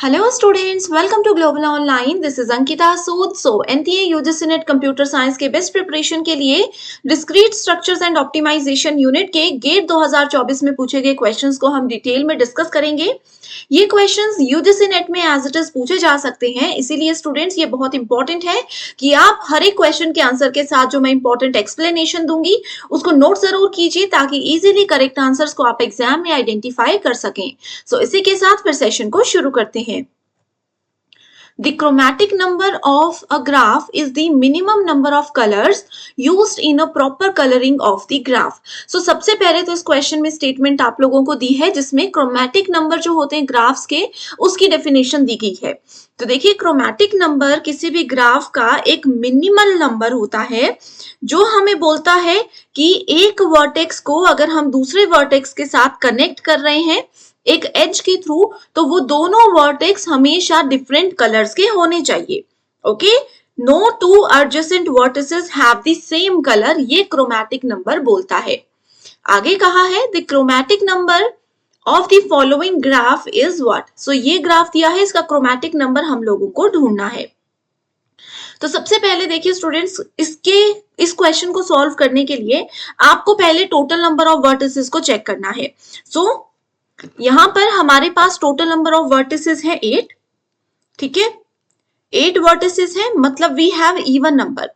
Hello students, welcome to Global Online. This is Ankita Sood. So NTA UGC net computer science के best preparation के लिए discrete structures and optimization unit के GATE 2024 में पूछे गए questions को हम डिटेल में डिस्कस करेंगे। ये क्वेश्चंस यूजीसी नेट में एज इट इज पूछे जा सकते हैं, इसीलिए स्टूडेंट्स ये बहुत इंपॉर्टेंट है कि आप हर एक क्वेश्चन के आंसर के साथ जो मैं इंपॉर्टेंट एक्सप्लेनेशन दूंगी उसको नोट जरूर कीजिए ताकि इजीली करेक्ट आंसर्स को आप एग्जाम में आइडेंटिफाई कर सकें। सो इसी के साथ फिर सेशन को शुरू करते हैं। The chromatic number of a graph is the minimum number of colors used in a proper coloring of the graph. So सबसे पहले तो इस क्वेश्चन में स्टेटमेंट आप लोगों को दी है जिसमें क्रोमैटिक नंबर जो होते हैं ग्राफ्स के उसकी डेफिनेशन दी गई है। तो देखिए क्रोमैटिक नंबर किसी भी ग्राफ का एक मिनिमल नंबर होता है जो हमें बोलता है कि एक वर्टेक्स को अगर हम दूसरे वर्टेक्स के साथ कनेक्ट कर रहे हैं एक एज के थ्रू तो वो दोनों वर्टेक्स हमेशा डिफरेंट कलर्स के होने चाहिए। Okay, no two adjacent vertices have the same colour, ये क्रोमैटिक नंबर बोलता है। आगे कहा है the chromatic number of the following graph is what. So ये ग्राफ दिया है, इसका क्रोमैटिक नंबर हम लोगों को ढूंढना है। तो सबसे पहले देखिए स्टूडेंट्स, इस क्वेश्चन को सॉल्व करने के लिए आपको पहले टोटल नंबर ऑफ वर्टिसेस को चेक करना है। सो यहां पर हमारे पास टोटल नंबर ऑफ वर्टिसेस है 8, ठीक है, 8 वर्टिसेस है, मतलब वी हैव इवन नंबर।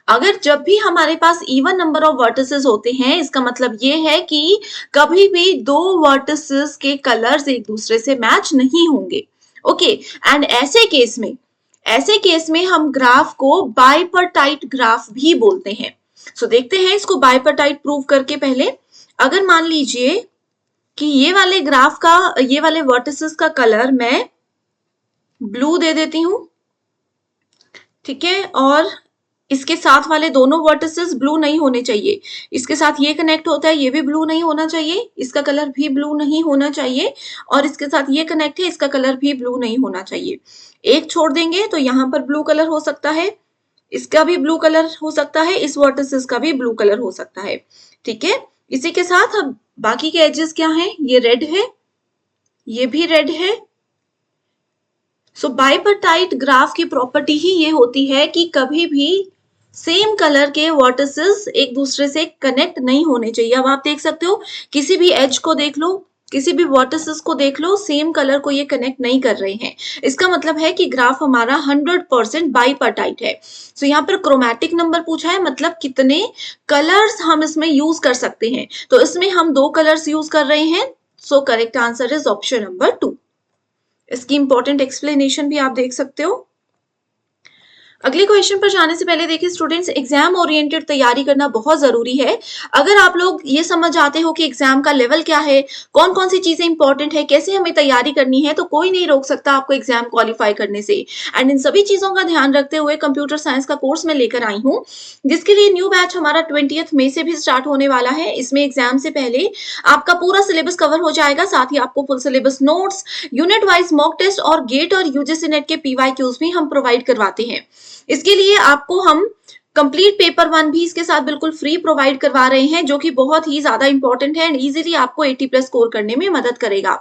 अगर जब भी हमारे पास इवन नंबर ऑफ वर्टिसेस होते हैं इसका मतलब ये है कि कभी भी दो वर्टिसेस के कलर्स एक दूसरे से मैच नहीं होंगे। ओके, एंड ऐसे केस में हम ग्राफ को बाइपर्टाइट ग्राफ भी बोलते हैं। सो देखते हैं इसको बाइपर्टाइट प्रूव करके। पहले अगर मान लीजिए कि ये वाले ग्राफ का, ये वाले वर्टिसेस का कलर मैं ब्लू दे देती हूं, ठीक है, और इसके साथ वाले दोनों वर्टिसेस ब्लू नहीं होने चाहिए। इसके साथ ये कनेक्ट होता है, ये भी ब्लू नहीं होना चाहिए, इसका कलर भी ब्लू नहीं होना चाहिए, और इसके साथ ये कनेक्ट है, इसका कलर भी ब्लू नहीं होना चाहिए। एक छोड़ देंगे तो यहां पर ब्लू कलर हो सकता है, इसका भी ब्लू कलर हो सकता है, इस वर्टिसेस का भी ब्लू कलर हो सकता है, ठीक है। इसी के साथ अब बाकी के एजेस क्या हैं, ये रेड है, ये भी रेड है। सो बाइपर्टाइट ग्राफ की प्रॉपर्टी ही ये होती है कि कभी भी सेम कलर के वर्टिसेस एक दूसरे से कनेक्ट नहीं होने चाहिए। अब आप देख सकते हो किसी भी एज को देख लो, किसी भी वर्टिसेस को देख लो, सेम कलर को ये कनेक्ट नहीं कर रहे हैं। इसका मतलब है कि ग्राफ हमारा 100% बाइपर्टाइट है। सो यहाँ पर क्रोमैटिक नंबर पूछा है, मतलब कितने कलर्स हम इसमें यूज कर सकते हैं। तो इसमें हम 2 कलर्स यूज कर रहे हैं। So correct answer is option number 2। इसकी इंपॉर्टेंट एक्सप्लेनेशन भी आप देख सकते हो। अगले क्वेश्चन पर जाने से पहले देखिए स्टूडेंट्स, एग्जाम ओरिएंटेड तैयारी करना बहुत जरूरी है। अगर आप लोग ये समझ आते हो कि एग्जाम का लेवल क्या है, कौन कौन सी चीजें इंपॉर्टेंट है, कैसे हमें तैयारी करनी है, तो कोई नहीं रोक सकता आपको एग्जाम क्वालिफाई करने से। एंड इन सभी चीजों का ध्यान रखते हुए कंप्यूटर साइंस का कोर्स में लेकर आई हूँ, जिसके लिए न्यू बैच हमारा 20 मई से भी स्टार्ट होने वाला है। इसमें एग्जाम से पहले आपका पूरा सिलेबस कवर हो जाएगा, साथ ही आपको full syllabus notes, unit wise mock test और गेट और यूजीसी नेट के PYQs भी हम प्रोवाइड करवाते हैं। इसके लिए आपको हम कंप्लीट पेपर 1 भी इसके साथ बिल्कुल फ्री प्रोवाइड करवा रहे हैं, जो कि बहुत ही ज्यादा इंपॉर्टेंट है एंड इजीली आपको 80+ स्कोर करने में मदद करेगा।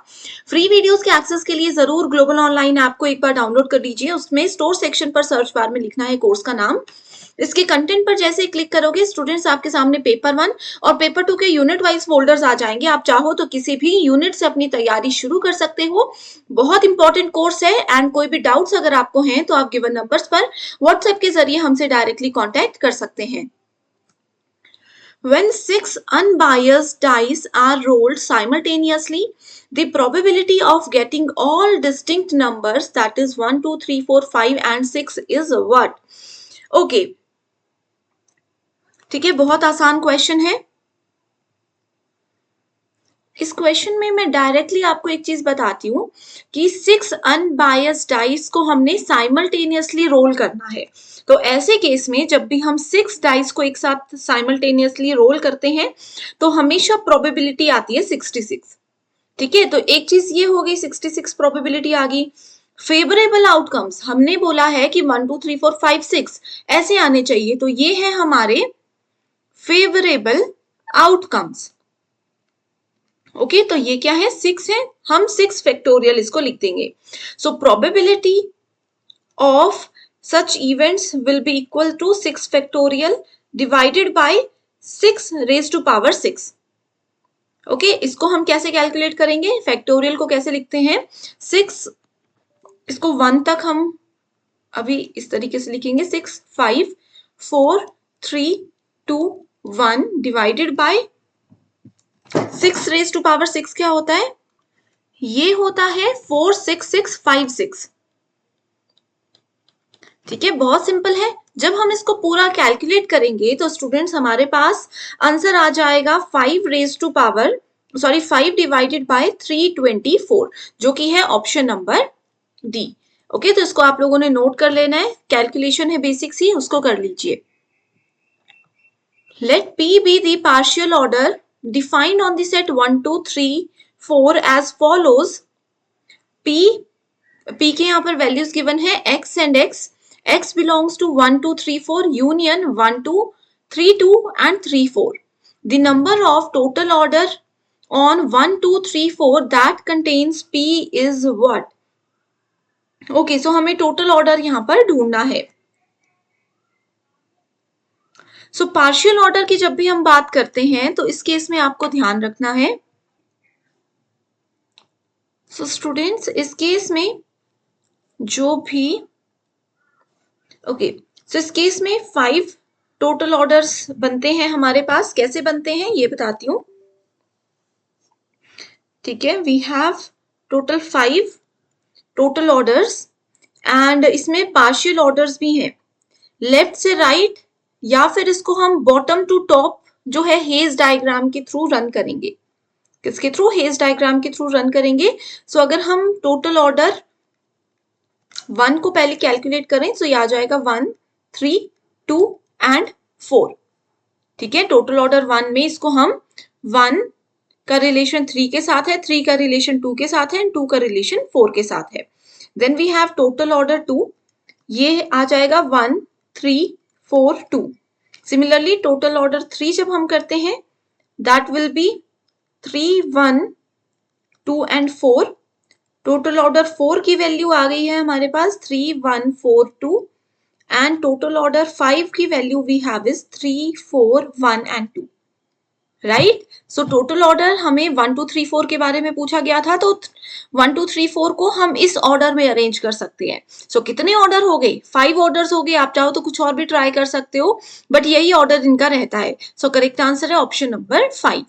फ्री वीडियोस के एक्सेस के लिए जरूर ग्लोबल ऑनलाइन ऐप को एक बार डाउनलोड कर लीजिए। उसमें स्टोर सेक्शन पर सर्च बार में लिखना है कोर्स का नाम। इसके कंटेंट पर जैसे क्लिक करोगे स्टूडेंट्स, आपके सामने पेपर 1 और पेपर 2 के यूनिट वाइज फोल्डर्स आ जाएंगे। आप चाहो तो किसी भी यूनिट से अपनी तैयारी शुरू कर सकते हो। बहुत इंपॉर्टेंट कोर्स है एंड कोई भी डाउट्स अगर आपको हैं तो आप गिवन नंबर्स पर व्हाट्सएप के जरिए हमसे डायरेक्टली कॉन्टेक्ट कर सकते हैं। When 6 unbiased dice are rolled simultaneously, the probability of getting all distinct numbers, that is 1, 2, 3, 4, 5 and 6 is what? Okay, ठीक है, बहुत आसान क्वेश्चन है। इस क्वेश्चन में मैं डायरेक्टली आपको एक चीज बताती हूँ कि 6 अनबायस्ड डाइस को हमने साइमल्टेनियसली रोल करना है। तो ऐसे केस में जब भी हम 6 डाइस को एक साथ साइमल्टेनियसली रोल करते हैं तो हमेशा प्रोबेबिलिटी आती है 66, ठीक है। तो एक चीज ये हो गई, 66 प्रोबेबिलिटी आ गई। फेवरेबल आउटकम्स हमने बोला है कि 1, 2, 3, 4, 5, 6 ऐसे आने चाहिए, तो ये है हमारे फेवरेबल आउटकम्स। ओके तो ये क्या है 6 है, हम 6 फैक्टोरियल इसको लिख देंगे. So probability of such events will be equal to 6 factorial divided by 6 raised to power 6. Okay इसको हम कैसे कैलकुलेट करेंगे, फैक्टोरियल को कैसे लिखते हैं 6, इसको 1 तक हम अभी इस तरीके से लिखेंगे 6 5 4 3 2 1 divided by 6 raise to power 6 क्या होता है, ये होता है 46656. ठीक है बहुत सिंपल है. जब हम इसको पूरा कैलकुलेट करेंगे तो स्टूडेंट्स हमारे पास आंसर आ जाएगा 5 raise to power 5 divided by 324 जो कि है ऑप्शन नंबर डी. ओके तो इसको आप लोगों ने नोट कर लेना है, कैलकुलेशन है बेसिक सी, उसको कर लीजिए. Let P be the partial order defined on the set 1 2 3 4 as follows. P के यहाँ पर वैल्यूज गिवन है x and x belongs to 1 2 3 4 union 1 2 3 2 and 3 4. The number of total order on 1 2 3 4 that contains P is what? Okay so हमें total order यहाँ पर ढूंढना है. So partial order की जब भी हम बात करते हैं तो इस केस में आपको ध्यान रखना है. सो स्टूडेंट्स इस केस में जो भी ओके सो इस केस में 5 टोटल ऑर्डर्स बनते हैं हमारे पास. कैसे बनते हैं ये बताती हूँ. ठीक है we have total 5 total orders and इसमें पार्शियल ऑर्डर्स भी हैं, लेफ्ट से राइट या फिर इसको हम बॉटम टू टॉप जो है हेज डायग्राम के थ्रू रन करेंगे. किसके थ्रू, हेज डायग्राम के थ्रू रन करेंगे. सो अगर हम टोटल ऑर्डर 1 को पहले कैलकुलेट करें तो ये आ जाएगा 1 3 2 एंड 4. ठीक है टोटल ऑर्डर 1 में इसको हम 1 का रिलेशन 3 के साथ है, 3 का रिलेशन 2 के साथ है एंड 2 का रिलेशन 4 के साथ है. Then we have total order 2, ये आ जाएगा 1 3 4 2. सिमिलरली टोटल ऑर्डर 3 जब हम करते हैं that will B 3 1 2 and 4. Total order 4 की वैल्यू आ गई है हमारे पास 3 1 4 2 एंड टोटल ऑर्डर 5 की value we have is 3 4 1 and 2. Right so total order हमें 1 2 3 4 के बारे में पूछा गया था तो 1 2 3 4 को हम इस ऑर्डर में अरेंज कर सकते हैं. सो कितने ऑर्डर हो गए, 5 ऑर्डर्स हो गए. आप चाहो तो कुछ और भी ट्राई कर सकते हो बट यही ऑर्डर इनका रहता है. सो करेक्ट आंसर है option number 5.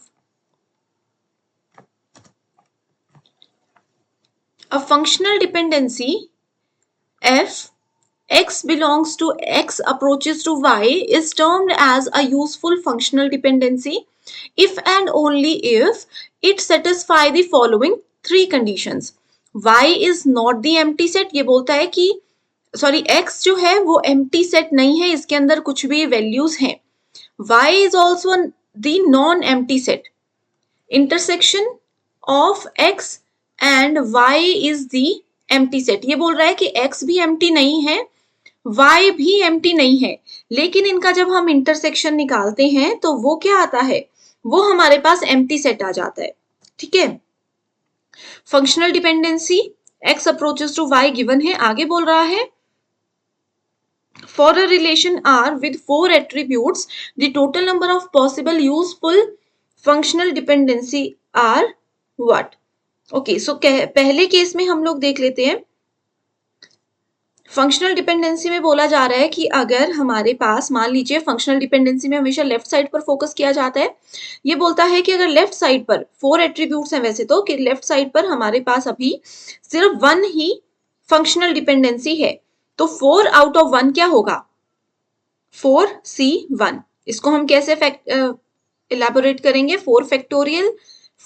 A functional dependency f x belongs to x approaches to y is termed as a useful functional dependency if and only if it satisfy the following 3 conditions. y is not the empty set, ये बोलता है कि x जो है वो empty set नहीं है, इसके अंदर कुछ भी values हैं. y is also the non-empty set. Intersection of x and y is the empty set. ये बोल रहा है कि x भी empty नहीं है, y भी empty नहीं है, लेकिन इनका जब हम इंटरसेक्शन निकालते हैं तो वो क्या आता है, वो हमारे पास empty set आ जाता है. ठीक है functional dependency x approaches to y given है. आगे बोल रहा है for a relation r with 4 attributes the total number of possible useful functional dependency are what. Okay so पहले केस में हम लोग देख लेते हैं. फंक्शनल डिपेंडेंसी में बोला जा रहा है कि अगर हमारे पास मान लीजिए फंक्शनल डिपेंडेंसी में हमेशा लेफ्ट साइड पर फोकस किया जाता है. ये बोलता है कि अगर लेफ्ट साइड पर 4 एट्रीब्यूट्स हैं वैसे तो, कि लेफ्ट साइड पर हमारे पास अभी सिर्फ 1 ही फंक्शनल डिपेंडेंसी है तो 4 आउट ऑफ 1 क्या होगा 4C1. इसको हम कैसे इलेबोरेट करेंगे 4 factorial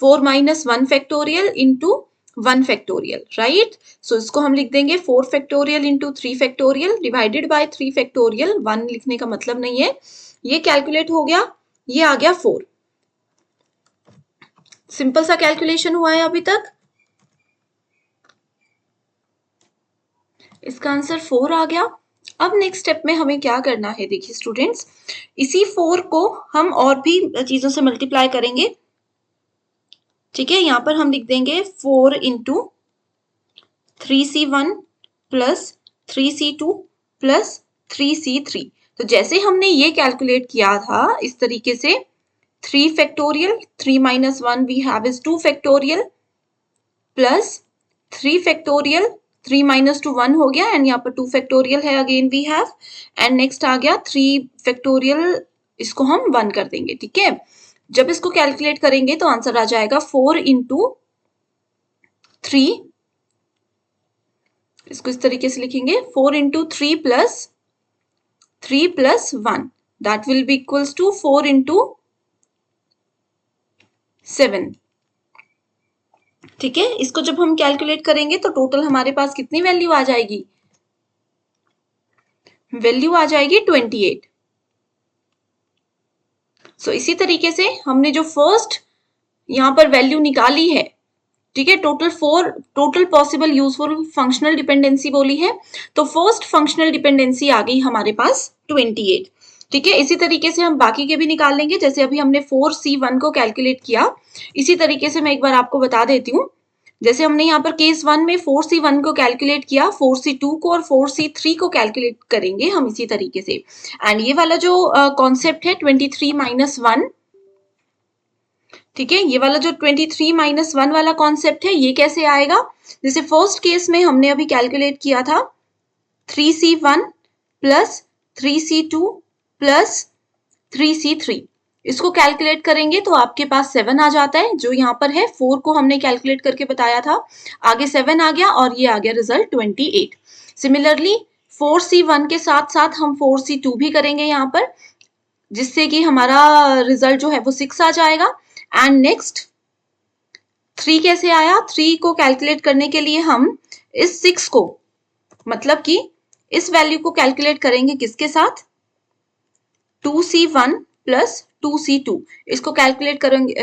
4 minus 1 factorial into 1 factorial. Right so इसको हम लिख देंगे 4 factorial into 3 factorial divided by 3 factorial. 1 लिखने का मतलब नहीं है, ये कैलकुलेट हो गया, ये आ गया 4. सिंपल सा कैलकुलेशन हुआ है अभी तक. इसका आंसर 4 आ गया. अब नेक्स्ट स्टेप में हमें क्या करना है, देखिए स्टूडेंट्स इसी 4 को हम और भी चीजों से मल्टीप्लाई करेंगे. ठीक है, यहाँ पर हम लिख देंगे 4 into 3c1 plus 3c2 plus 3c3। तो जैसे हमने ये कैलकुलेट किया था इस तरीके से 3 factorial 3 minus 1 we have is 2 factorial plus 3 factorial 3 minus 2 1 हो गया एंड यहाँ पर 2 फैक्टोरियल है again we have and next आ गया 3 फैक्टोरियल, इसको हम 1 कर देंगे। ठीक है, जब इसको कैलकुलेट करेंगे तो आंसर आ जाएगा 4 इंटू 3, इसको इस तरीके से लिखेंगे 4 into 3 plus 1 that will be equals to 4 into 7। ठीक है, इसको जब हम कैलकुलेट करेंगे तो टोटल हमारे पास कितनी वैल्यू आ जाएगी, वैल्यू आ जाएगी 28। सो इसी तरीके से हमने जो फर्स्ट यहां पर वैल्यू निकाली है, ठीक है, total possible useful functional dependency बोली है, तो फर्स्ट फंक्शनल डिपेंडेंसी आ गई हमारे पास 28। ठीक है, इसी तरीके से हम बाकी के भी निकाल लेंगे, जैसे अभी हमने 4c1 को कैलकुलेट किया, इसी तरीके से मैं एक बार आपको बता देती हूँ। जैसे हमने यहाँ पर केस 1 में 4c1 को कैलकुलेट किया, 4c2 को और 4c3 को कैलकुलेट करेंगे हम इसी तरीके से। एंड ये वाला जो कॉन्सेप्ट है 23 minus 1, ठीक है, ये वाला जो 23 minus 1 वाला कॉन्सेप्ट है ये कैसे आएगा, जैसे फर्स्ट केस में हमने अभी कैलकुलेट किया था 3c1 plus 3c2 plus 3c3, इसको कैलकुलेट करेंगे तो आपके पास 7 आ जाता है, जो यहाँ पर है 4 को हमने कैलकुलेट करके बताया था, आगे 7 आ गया और ये आ गया रिजल्ट 28। सिमिलरली 4c1 के साथ साथ हम 4c2 भी करेंगे यहाँ पर, जिससे कि हमारा रिजल्ट जो है वो 6 आ जाएगा। एंड नेक्स्ट 3 कैसे आया, 3 को कैलकुलेट करने के लिए हम इस 6 को, मतलब कि इस वैल्यू को कैलकुलेट करेंगे किसके साथ, 2c1 प्लस 2c2, इसको कैलकुलेट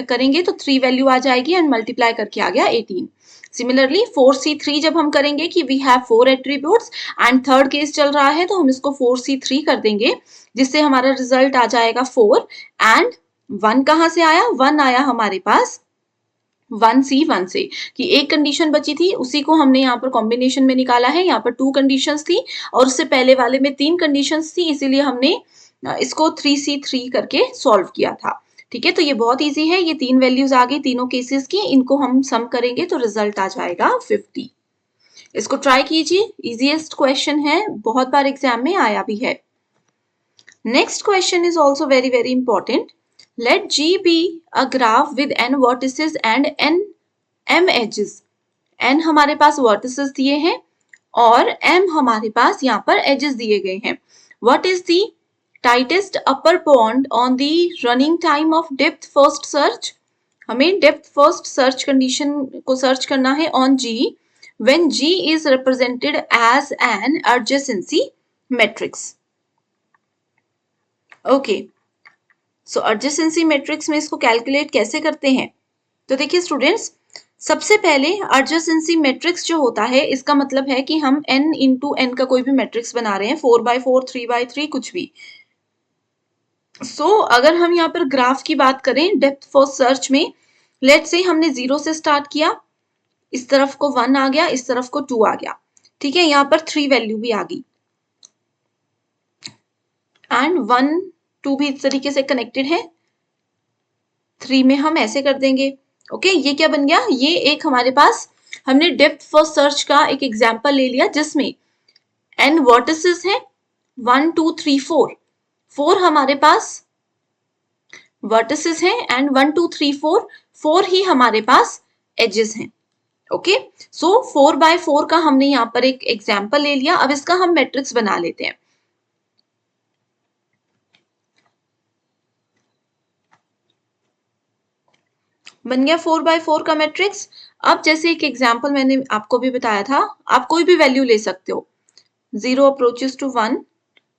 करेंगे तो 3 वैल्यू आ जाएगी एंड मल्टीप्लाई करके आ गया 18। सिमिलरली 4c3 जब हम करेंगे कि we have 4 attributes and third case चल रहा है तो हम इसको 4c3 कर देंगे, जिससे हमारा रिजल्ट आ जाएगा 4। एंड 1 कहाँ से आया, 1 आया हमारे पास 1c1 से, कि एक कंडीशन बची थी उसी को हमने यहाँ पर कॉम्बिनेशन में निकाला है। यहाँ पर 2 कंडीशंस थी और उससे पहले वाले में 3 कंडीशंस थी, इसीलिए हमने इसको 3c3 करके सॉल्व किया था। ठीक है, तो ये बहुत इजी है, ये 3 वैल्यूज आ गई तीनों केसेस की, इनको हम सम करेंगे तो रिजल्ट आ जाएगा 50। इसको ट्राई कीजिए, इजीएस्ट क्वेश्चन है, बहुत बार एग्जाम में आया भी है। Next question is also very very important. Let G be a graph with n vertices and m edges. n हमारे पास vertices दिए हैं और m हमारे पास यहाँ पर edges दिए गए हैं। What is the tightest upper bound on the running time of depth first search? हमें depth first search condition को सर्च करना है on G when G is represented as an adjacency matrix. Okay. So adjacency matrix में इसको calculate कैसे करते हैं, तो देखिए स्टूडेंट्स, सबसे पहले एडजेसेंसी मैट्रिक्स जो होता है इसका मतलब है कि हम n इंटू n का कोई भी मैट्रिक्स बना रहे हैं, 4x4 3x3 कुछ भी। सो अगर हम यहाँ पर ग्राफ की बात करें डेप्थ फर्स्ट सर्च में, लेट्स से हमने 0 से स्टार्ट किया, इस तरफ को 1 आ गया, इस तरफ को 2 आ गया, ठीक है, यहाँ पर 3 वैल्यू भी आ गई एंड 1 2 भी इस तरीके से कनेक्टेड है, 3 में हम ऐसे कर देंगे। ओके, ये क्या बन गया, ये एक हमारे पास हमने डेप्थ फर्स्ट सर्च का एक एग्जांपल ले लिया जिसमें n वर्टिसेस है 1 2 3 4, 4 हमारे पास वर्टिसेस हैं एंड 1 2 3 4, 4 ही हमारे पास एजेस हैं। ओके, सो 4x4 का हमने यहाँ पर एक एग्जांपल ले लिया, अब इसका हम मैट्रिक्स बना लेते हैं। बन गया 4x4 का मैट्रिक्स। अब जैसे एक एग्जांपल मैंने आपको भी बताया था, आप कोई भी वैल्यू ले सकते हो, 0 approaches to 1,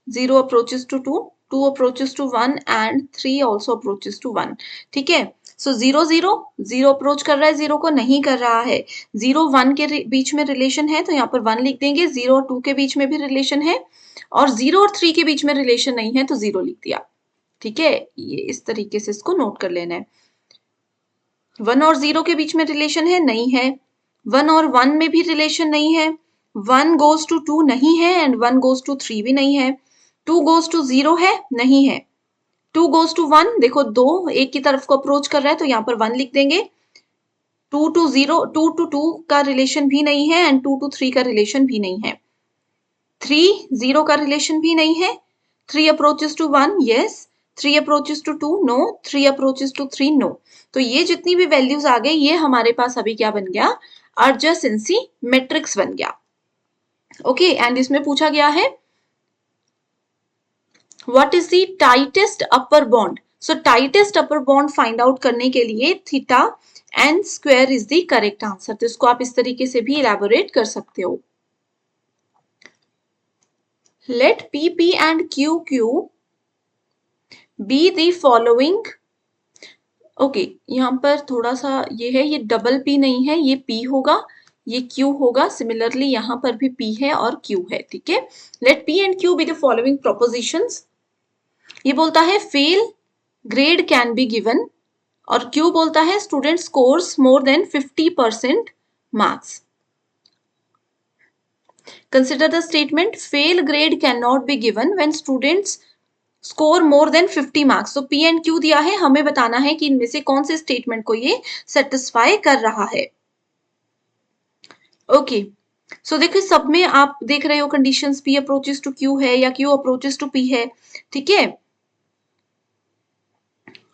0 approaches to 2, 2 approaches to 1 and 3 also approaches to 1। ठीक है, सो 0 0 0 अप्रोच कर रहा है, 0 को नहीं कर रहा है, 0 1 के बीच में रिलेशन है तो यहाँ पर 1 लिख देंगे, 0 और 2 के बीच में भी रिलेशन है और 0 और 3 के बीच में रिलेशन नहीं है तो 0 लिख दिया। ठीक है, ये इस तरीके से इसको नोट कर लेना है। 1 और 0 के बीच में रिलेशन है? नहीं है। 1 और 1 में भी रिलेशन नहीं है। 1 goes to 2 नहीं है एंड 1 goes to 3 भी नहीं है। 2 goes to 0 है? नहीं है। 2 goes to 1, देखो 2 एक की तरफ को अप्रोच कर रहा है तो यहाँ पर 1 लिख देंगे। 2 to 0, 2 to 2 का रिलेशन भी नहीं है एंड 2 to 3 का रिलेशन भी नहीं है। 3 0 का रिलेशन भी नहीं है। 3 approaches to 1, yes। 3 approaches to 2, no। 3 approaches to 3, no। तो ये जितनी भी वैल्यूज आ गई ये हमारे पास अभी क्या बन गया? अर्जेसेंसी मैट्रिक्स बन गया। ओके एंड इसमें पूछा गया है what is the tightest upper bound. So tightest upper bound find out करने के लिए theta n square is the correct answer. तो इसको आप इस तरीके से भी इलैबोरेट कर सकते हो। Let PP and QQ be the following। Okay यहाँ पर थोड़ा सा ये है, ये डबल P नहीं है, ये P होगा, ये Q होगा। सिमिलरली यहाँ पर भी P है और Q है, ठीक है। Let P and Q be the following propositions। ये बोलता है fail grade can be given और Q बोलता है student scores more than 50% marks. Consider the statement fail grade cannot be given when students score more than 50 marks। तो P and Q दिया है, हमें बताना है कि इनमें से कौन से स्टेटमेंट को ये सेटिस्फाई कर रहा है। ओके सो देखिए सब में आप देख रहे हो conditions P approaches to Q है या Q अप्रोचेस टू P है, ठीक है।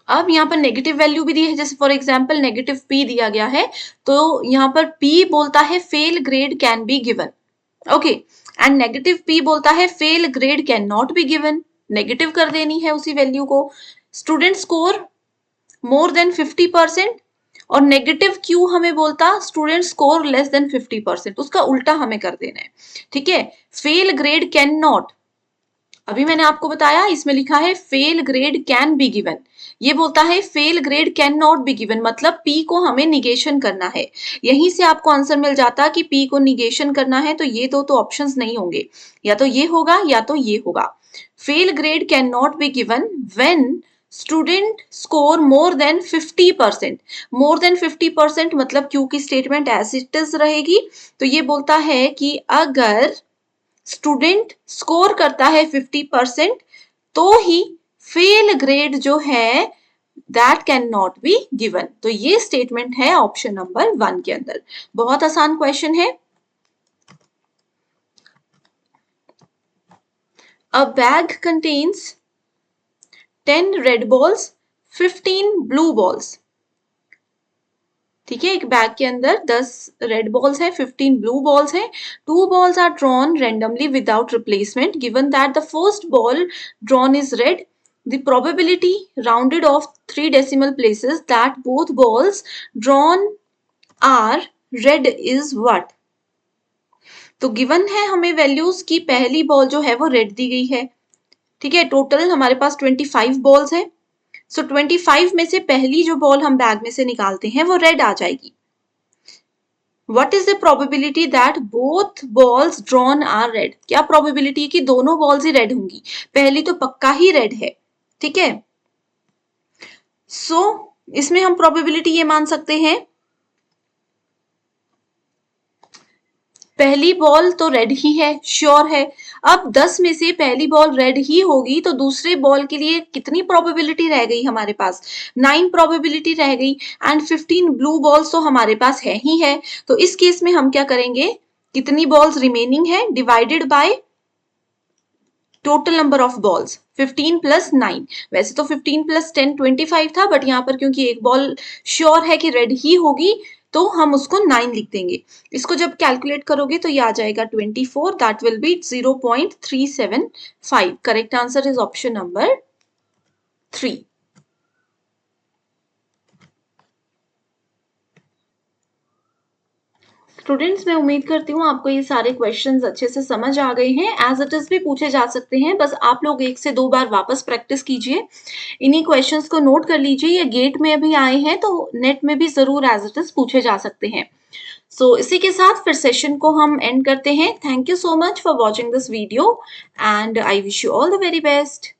अब यहाँ पर नेगेटिव वैल्यू भी दी है, जैसे फॉर एग्जाम्पल नेगेटिव P दिया गया है तो यहाँ पर P बोलता है fail grade can be given. Okay and negative P बोलता है fail grade can not be given, negative कर देनी है उसी वैल्यू को। स्टूडेंट स्कोर मोर देन 50% और नेगेटिव Q हमें बोलता स्टूडेंट स्कोर लेस देन 50%, उसका उल्टा हमें कर देना है, ठीक है। फेल ग्रेड कैन नॉट, अभी मैंने आपको बताया इसमें लिखा है fail grade can be given, ये बोलता है fail grade can not be given, मतलब P को हमें निगेशन करना है। यहीं से आपको आंसर मिल जाता कि P को निगेशन करना है तो ये दो तो ऑप्शंस नहीं होंगे, या तो ये होगा या तो ये होगा। Fail grade can not be given when student score more than 50%। More than 50% मतलब Q की स्टेटमेंट एज इट इज रहेगी। तो ये बोलता है कि अगर स्टूडेंट स्कोर करता है 50% तो ही फेल ग्रेड जो है that can not be given. तो ये स्टेटमेंट है ऑप्शन नंबर 1 के अंदर। बहुत आसान क्वेश्चन है। अ bag contains 10 red balls 15 blue balls, ठीक है। एक बैग के अंदर 10 रेड बॉल्स है, 15 ब्लू बॉल्स है। 2 balls are drawn randomly without replacement given that the first ball drawn is red, the probability rounded off 3 decimal places that both balls drawn are red is what। तो given है हमें values की पहली ball जो है वो red दी गई है, ठीक है। टोटल हमारे पास 25 बॉल्स है। सो 25 में से पहली जो बॉल हम बैग में से निकालते हैं वो रेड आ जाएगी। What is the probability that both balls drawn are red? क्या प्रोबेबिलिटी है कि दोनों बॉल्स ही रेड होंगी? पहली तो पक्का ही रेड है, ठीक है। सो इसमें हम प्रोबेबिलिटी ये मान सकते हैं पहली बॉल तो रेड ही है, श्योर है। अब 10 में से पहली बॉल रेड ही होगी तो दूसरे बॉल के लिए कितनी प्रोबेबिलिटी रह गई हमारे पास? 9 प्रोबेबिलिटी रह गई एंड 15 ब्लू बॉल्स तो हमारे पास है ही है। तो इस केस में हम क्या करेंगे, कितनी बॉल्स रिमेनिंग है divided by total number of balls 15 plus 9। वैसे तो 15 प्लस 10 25 था, बट यहाँ पर क्योंकि एक बॉल श्योर है कि रेड ही होगी तो हम उसको 9 लिख देंगे। इसको जब कैलकुलेट करोगे तो ये आ जाएगा 24, that will B 0.375। Correct answer is option number 3। Students मैं उम्मीद करती हूँ आपको ये सारे क्वेश्चंस अच्छे से समझ आ गए हैं। एज इट इज भी पूछे जा सकते हैं, बस आप लोग 1 से 2 बार वापस प्रैक्टिस कीजिए। इन्हीं क्वेश्चंस को नोट कर लीजिए, ये गेट में अभी आए हैं तो नेट में भी जरूर एज इट इज पूछे जा सकते हैं। सो इसी के साथ फिर सेशन को हम एंड करते हैं। Thank you so much for watching this video and I wish you all the very best.